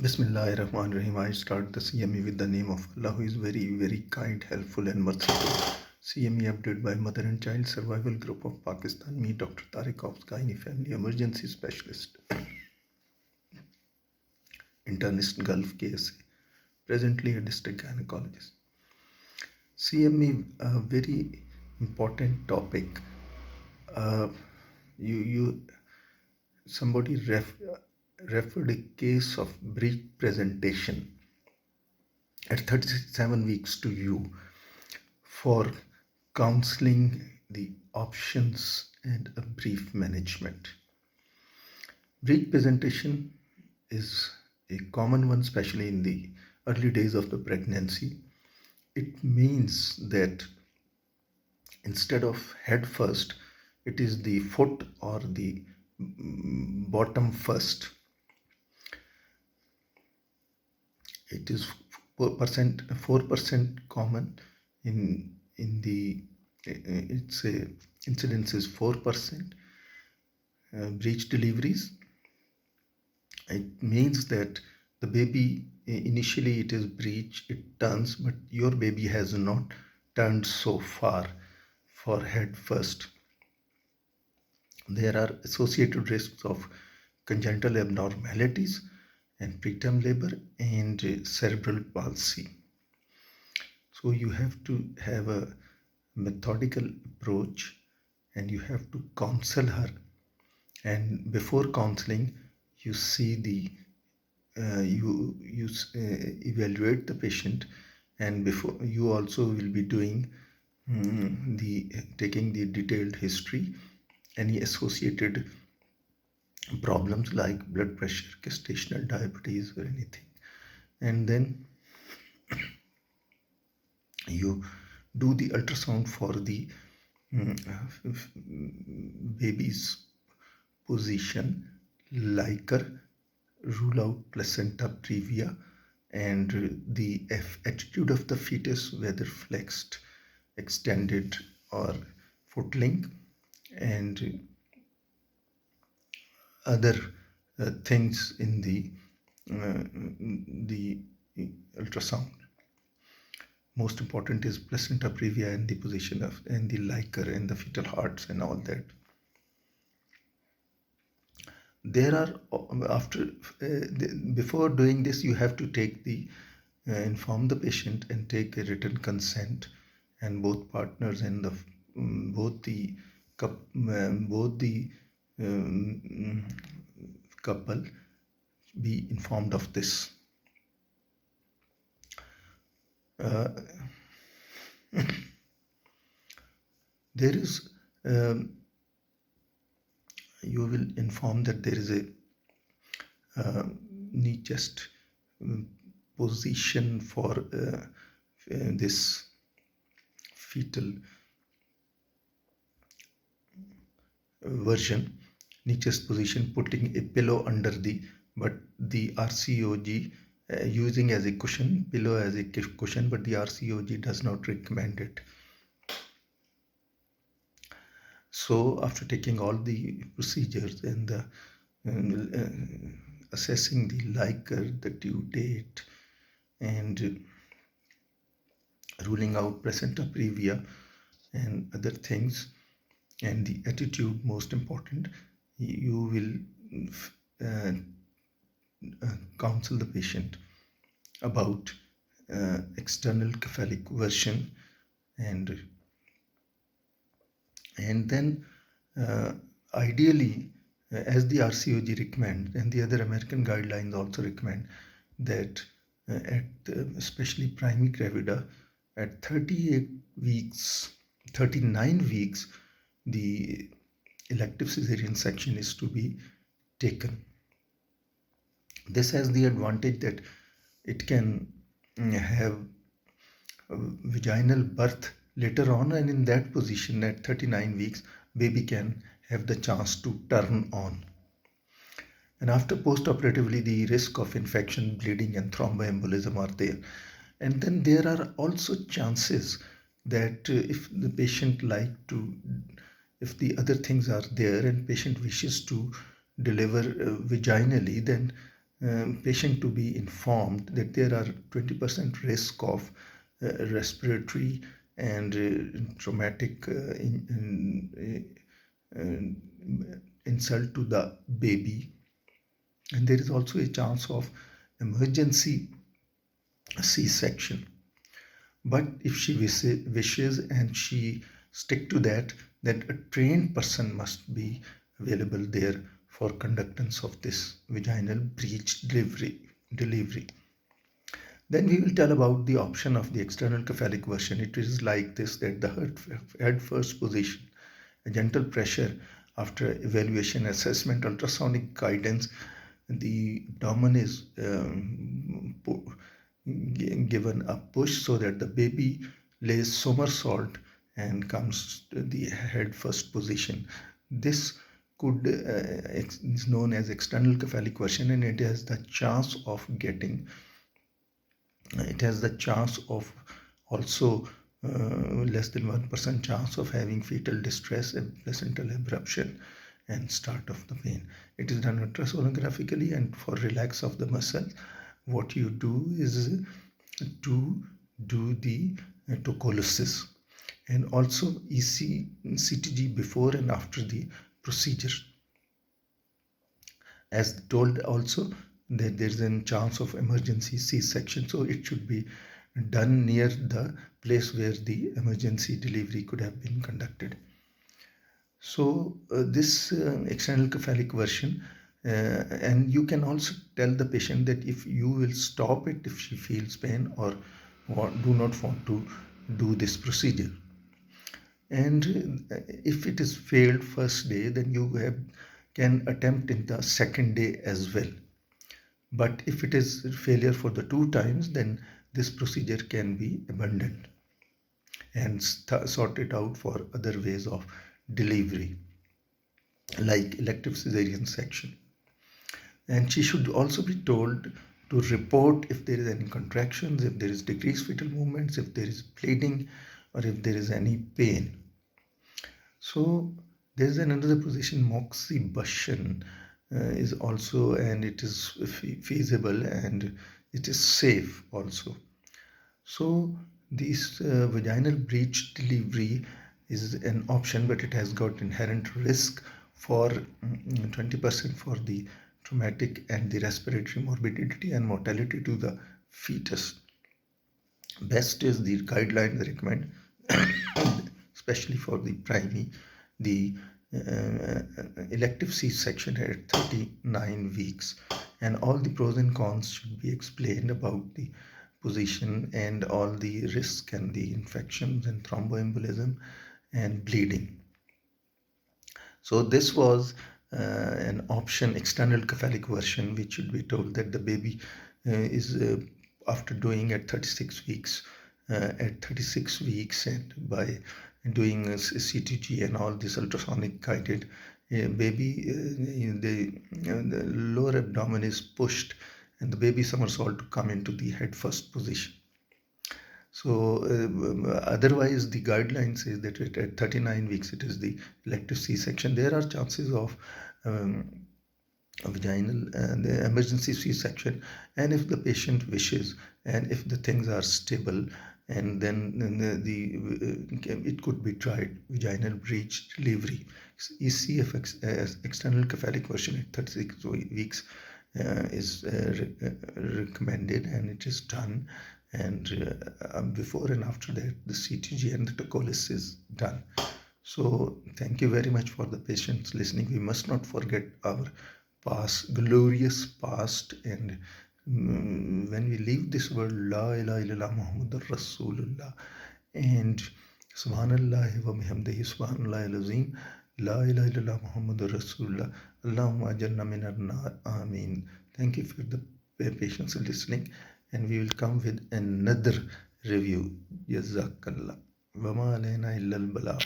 Bismillahirrahmanirrahim. I start the CME with the name of Allah, who is very, very kind, helpful, and merciful. CME update by Mother and Child Survival Group of Pakistan. Me, Dr. Tariq of Gynae Family Emergency Specialist, Internist Gulf KSA, presently a district gynecologist. CME, a very important topic. Uh, you somebody referred a case of breech presentation at 37 weeks to you for counseling the options and a brief management. Breech presentation is a common one, especially in the early days of the pregnancy. It means that instead of head first, it is the foot or the bottom first. It is 4% common in the its incidence is 4%. Breech deliveries, it means that the baby initially it is breech, it turns, but your baby has not turned so far for head first. There are associated risks of congenital abnormalities and preterm labor and cerebral palsy. So you have to have a methodical approach and you have to counsel her, and before counseling you see the you evaluate the patient, and before you also will be doing the taking the detailed history, any associated problems like blood pressure, gestational diabetes or anything, and then you do the ultrasound for the baby's position, liker, rule out placenta previa, and the attitude of the fetus, whether flexed, extended, or foot-link, and other things in the ultrasound. Most important is placenta previa and the position of and the liker and the fetal hearts and all that. There are before doing this you have to take the inform the patient and take a written consent, and both partners and the both the couple be informed of this. There is you will inform that there is a knee chest position for this fetal version, knee chest position, putting a pillow under the RCOG using as a cushion, pillow as a cushion, but the RCOG does not recommend it. So after taking all the procedures and the assessing the liker, the due date, and ruling out placenta previa and other things, and the attitude, most important, you will counsel the patient about external cephalic version, and then ideally, as the RCOG recommends and the other American guidelines also recommend, that especially primary gravida, at 38 weeks, 39 weeks, the elective cesarean section is to be taken. This has the advantage that it can have vaginal birth later on, and in that position at 39 weeks baby can have the chance to turn on. And after post-operatively, the risk of infection, bleeding and thromboembolism are there. And then there are also chances that if the patient if the other things are there and patient wishes to deliver vaginally, then patient to be informed that there are 20% risk of respiratory and traumatic insult to the baby, and there is also a chance of emergency C-section. But if she wishes and she stick to that, then a trained person must be available there for conductance of this vaginal breech delivery. Then we will tell about the option of the external cephalic version. It is like this, that the head first position, a gentle pressure after evaluation, assessment, ultrasonic guidance, the abdomen is given a push so that the baby lays somersault and comes to the head first position. This could is known as external cephalic version, and it has the chance of also less than 1% chance of having fetal distress and placental abruption and start of the pain. It is done ultrasonographically, and for relax of the muscle, what you do is to do the tocolysis, and also CTG before and after the procedure. As told also that there is a chance of emergency C-section, so it should be done near the place where the emergency delivery could have been conducted. So this external cephalic version, and you can also tell the patient that if you will stop it if she feels pain or do not want to do this procedure. And if it is failed first day, then you can attempt in the second day as well. But if it is failure for the 2 times, then this procedure can be abandoned and sort it out for other ways of delivery, like elective cesarean section. And she should also be told to report if there is any contractions, if there is decreased fetal movements, if there is bleeding, or if there is any pain. So there is another position, moxibustion, is also, and it is feasible and it is safe also. So this vaginal breech delivery is an option, but it has got inherent risk for 20% for the traumatic and the respiratory morbidity and mortality to the fetus. Best is the guidelines recommend, especially for the primary, the elective C-section at 39 weeks, and all the pros and cons should be explained about the position and all the risk and the infections and thromboembolism and bleeding. So this was an option, external cephalic version, which should be told that the baby is after doing at 36 weeks, and by doing CTG and all this ultrasonic guided baby, the lower abdomen is pushed and the baby somersault to come into the head first position. So otherwise the guideline says that at 39 weeks it is the elective C-section. There are chances of vaginal and the emergency C-section, and if the patient wishes and if the things are stable, and then it could be tried vaginal breech delivery. ECF external cephalic version at 36 weeks is recommended, and it is done, and before and after that the CTG and the tocolis is done. So thank you very much for the patience listening. We must not forget our past, glorious past, and when we leave this world, La ilaha illallah Muhammadur Rasulullah, and Subhanallah wa bihamdihi Subhanallah al-Azim, La ilaha illallah Muhammadur Rasulullah, Allahumma ajarna minar nar, Ameen. Thank you for the patience of listening, and we will come with another review. Jazakallah. Wa ma alayna illa al-balagh.